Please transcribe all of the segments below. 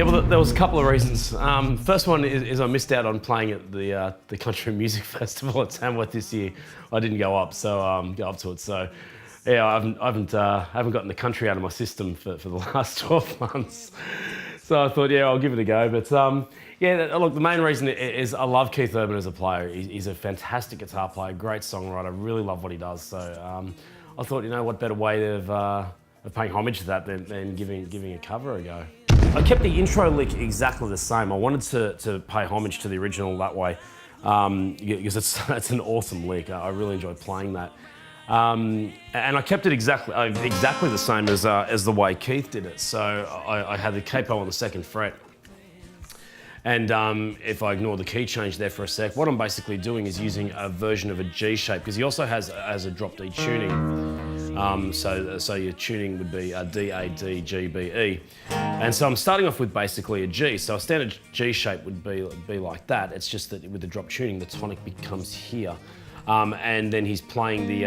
Yeah, well, there was a couple of reasons. First one is I missed out on playing at the Country Music Festival at Tamworth this year. I didn't go up to it. So, yeah, I haven't gotten the country out of my system for the last 12 months. So I thought, yeah, I'll give it a go. But yeah, look, the main reason is I love Keith Urban as a player. He's a fantastic guitar player, great songwriter. Really love what he does. So I thought, you know, what better way of paying homage to that than giving a cover a go. I kept the intro lick exactly the same. I wanted to pay homage to the original that way because it's an awesome lick. I really enjoyed playing that. And I kept it exactly the same as the way Keith did it. So I had the capo on the 2nd fret. And if I ignore the key change there for a sec, what I'm basically doing is using a version of a G shape, because he also has a drop D tuning. So your tuning would be D, A, D, G, B, E. And so I'm starting off with basically a G. So a standard G shape would be like that. It's just that with the drop tuning, the tonic becomes here. And then he's playing the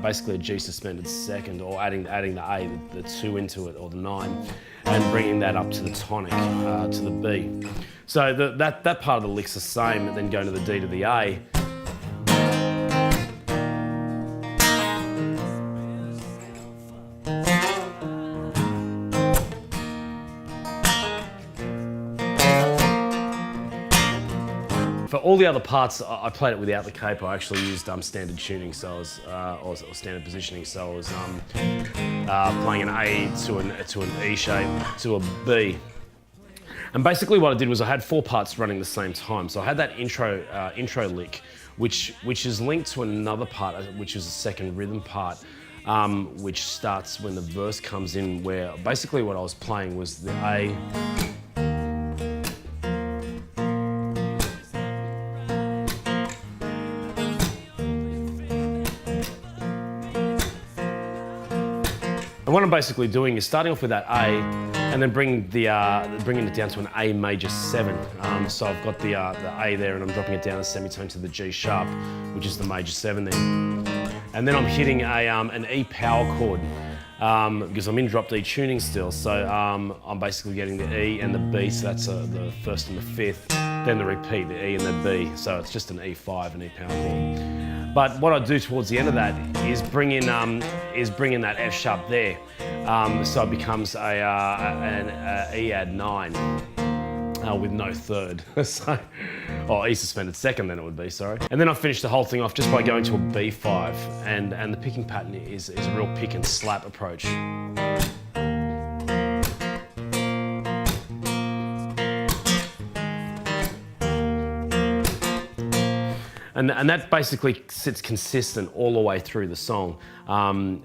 basically a G suspended 2nd, or adding the A, the 2 into it, or the 9, and bringing that up to the tonic, to the B. So that part of the lick's the same, and then going to the D to the A. For all the other parts, I played it without the capo. I actually used standard tuning, so or standard positioning. So I was playing an A to an E shape to a B. And basically what I did was I had 4 parts running the same time. So I had that intro lick, which is linked to another part, which is the 2nd rhythm part, which starts when the verse comes in, where basically what I was playing was the A. And what I'm basically doing is starting off with that A, and then bringing it down to an A major 7. So I've got the A there, and I'm dropping it down a semitone to the G sharp, which is the major 7 there. And then I'm hitting an E power chord because I'm in drop D tuning still. So I'm basically getting the E and the B. So that's the 1st and the 5th. Then the repeat, the E and the B. So it's just an E5, an E power chord. But what I do towards the end of that is bring in that F sharp there, so it becomes an E add 9 with no 3rd. So, or E suspended 2nd then it would be, sorry. And then I finish the whole thing off just by going to a B5, and the picking pattern is a real pick and slap approach. And that basically sits consistent all the way through the song.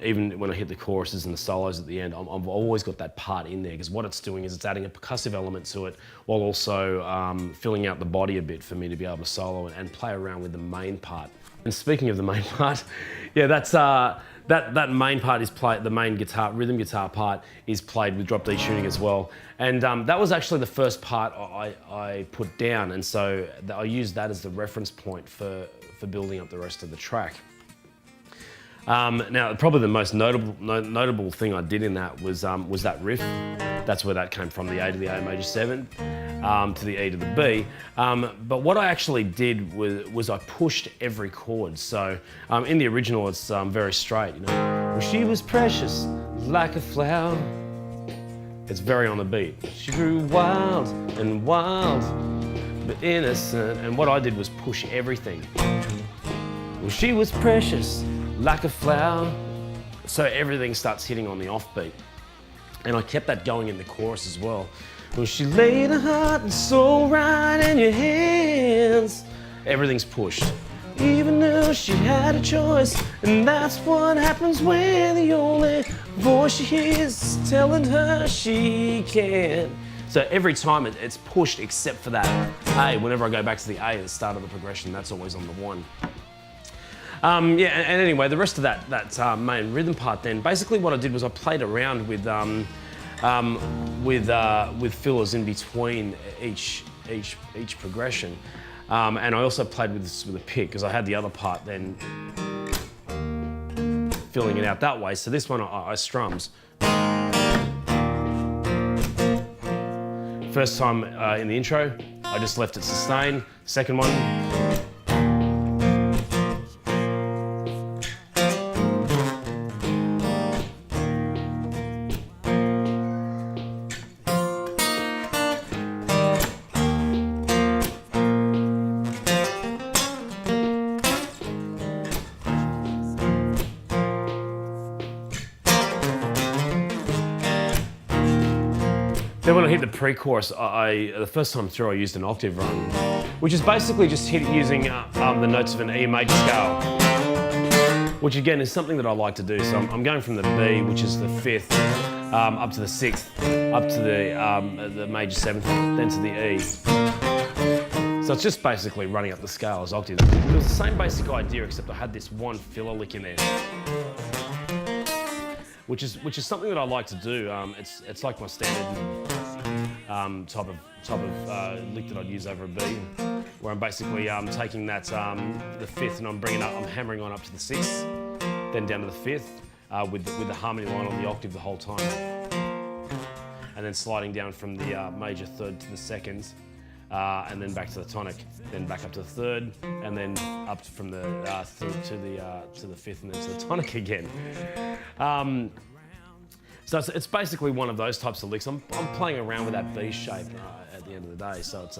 Even when I hit the choruses and the solos at the end, I've always got that part in there, because what it's doing is it's adding a percussive element to it, while also filling out the body a bit for me to be able to solo and play around with the main part. And speaking of the main part, yeah, that main part is played, the main guitar, rhythm guitar part is played with drop D tuning as well. And that was actually the first part I put down, and so I used that as the reference point for building up the rest of the track. Now, probably the most notable thing I did in that was that riff. That's where that came from, the A to the A major 7, to the E to the B. But what I actually did was I pushed every chord. So in the original, it's very straight, you know. Well, she was precious like a flower. It's very on the beat. She grew wild and wild, but innocent. And what I did was push everything. Well, she was precious like a flower. So everything starts hitting on the offbeat. And I kept that going in the chorus as well. Well, she laid her heart and soul right in your hands. Everything's pushed. Even though she had a choice, and that's what happens when the only voice she hears is telling her she can't. So every time it's pushed except for that A. Whenever I go back to the A at the start of the progression, that's always on the 1. Yeah, and anyway, the rest of that main rhythm part then, basically what I did was I played around with fillers in between each progression. And I also played with this with a pick, because I had the other part then filling it out that way. So this one I strums. First time in the intro, I just left it sustain. Second one. Then when I hit the pre-chorus, the first time through I used an octave run, which is basically just hit using the notes of an E major scale, which again is something that I like to do. So I'm going from the B, which is the 5th, up to the 6th, up to the major 7th, then to the E. So it's just basically running up the scale as octaves. It was the same basic idea, except I had this one filler lick in there, which is something that I like to do. It's like my standard type of lick that I'd use over a B, where I'm basically taking that the 5th and I'm hammering on up to the 6th, then down to the 5th with the harmony line on the octave the whole time, and then sliding down from the major 3rd to the 2nd, and then back to the tonic, then back up to the 3rd, and then up from the 3rd to the 5th, and then to the tonic again. So it's basically one of those types of licks. I'm playing around with that B shape at the end of the day. So it's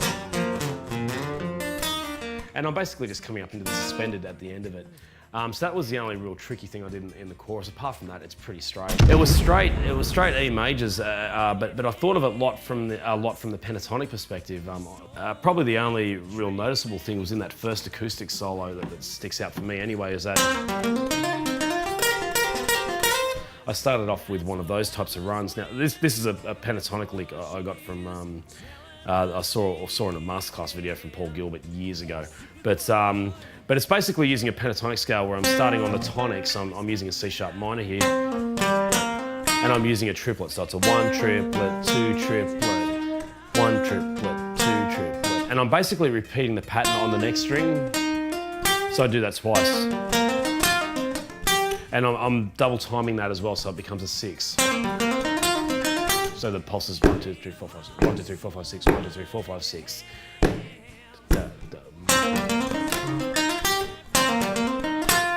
and I'm basically just coming up into the suspended at the end of it. So that was the only real tricky thing I did in the chorus. Apart from that, it's pretty straight. It was straight E majors, but I thought of it a lot from the pentatonic perspective. Probably the only real noticeable thing was in that first acoustic solo that sticks out for me anyway, is that I started off with one of those types of runs. Now this is a pentatonic lick I got from I saw in a masterclass video from Paul Gilbert years ago. But it's basically using a pentatonic scale where I'm starting on the tonic, so I'm using a C sharp minor here, and I'm using a triplet. So it's a 1 triplet, 2 triplet, 1 triplet, 2 triplet, and I'm basically repeating the pattern on the next string. So I do that twice. And I'm double timing that as well, so it becomes a 6. So the pulse is 1, 2, 3, 4, 5, 6, 1, 2, 3, 4, 5, 6, 1, 2, 3, 4, 5, 6.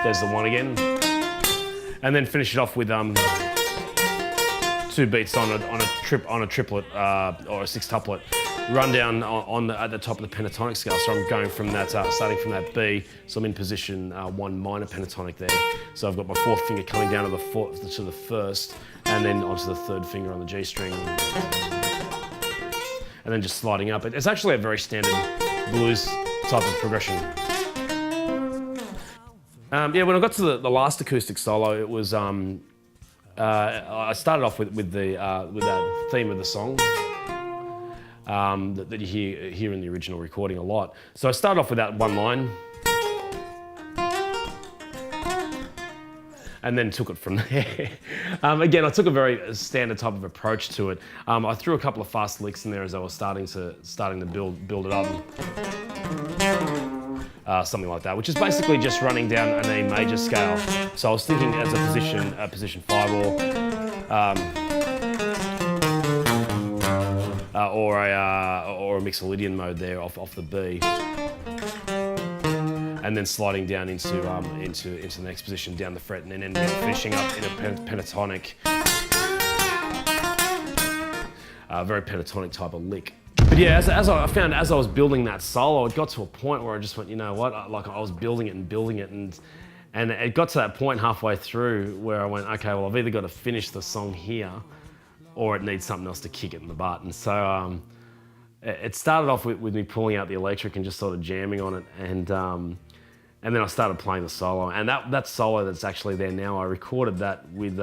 There's the 1 again. And then finish it off with 2 beats on a triplet or a 6-tuplet. Run down at the top of the pentatonic scale. So I'm going from that, starting from that B. So I'm in position 1 minor pentatonic there. So I've got my 4th finger coming down to the 1st, and then onto the 3rd finger on the G string, and then just sliding up. It's actually a very standard blues type of progression. Yeah, when I got to the last acoustic solo, it was I started off with that theme of the song. That you hear in the original recording a lot. So I started off with that one line, and then took it from there. Again, I took a very standard type of approach to it. I threw a couple of fast licks in there as I was starting to build it up, something like that, which is basically just running down an E major scale. So I was thinking as a position 5 or a Mixolydian mode there off the B, and then sliding down into the next position down the fret, and then ending up finishing up in a pentatonic, very pentatonic type of lick. But yeah, as I found as I was building that solo, it got to a point where I just went, you know what, like I was building it, and it got to that point halfway through where I went, okay, well I've either got to finish the song here, or it needs something else to kick it in the butt. And so it started off with me pulling out the electric and just sort of jamming on it, and then I started playing the solo. And that solo that's actually there now, I recorded that with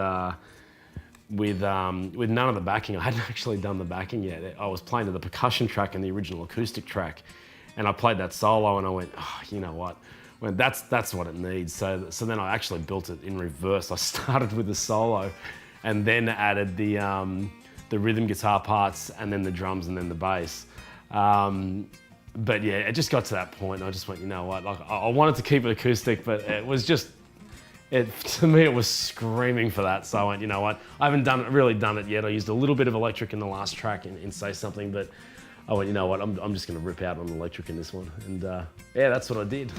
none of the backing. I hadn't actually done the backing yet. I was playing to the percussion track and the original acoustic track, and I played that solo, and I went, oh, you know what? Well, that's what it needs. So then I actually built it in reverse. I started with the solo, and then added the rhythm guitar parts, and then the drums, and then the bass. But yeah, it just got to that point, and I just went, you know what? Like I wanted to keep it acoustic, but it was just to me it was screaming for that. So I went, you know what? I haven't really done it yet. I used a little bit of electric in the last track in Say Something, but I went, you know what? I'm just going to rip out on electric in this one, and yeah, that's what I did.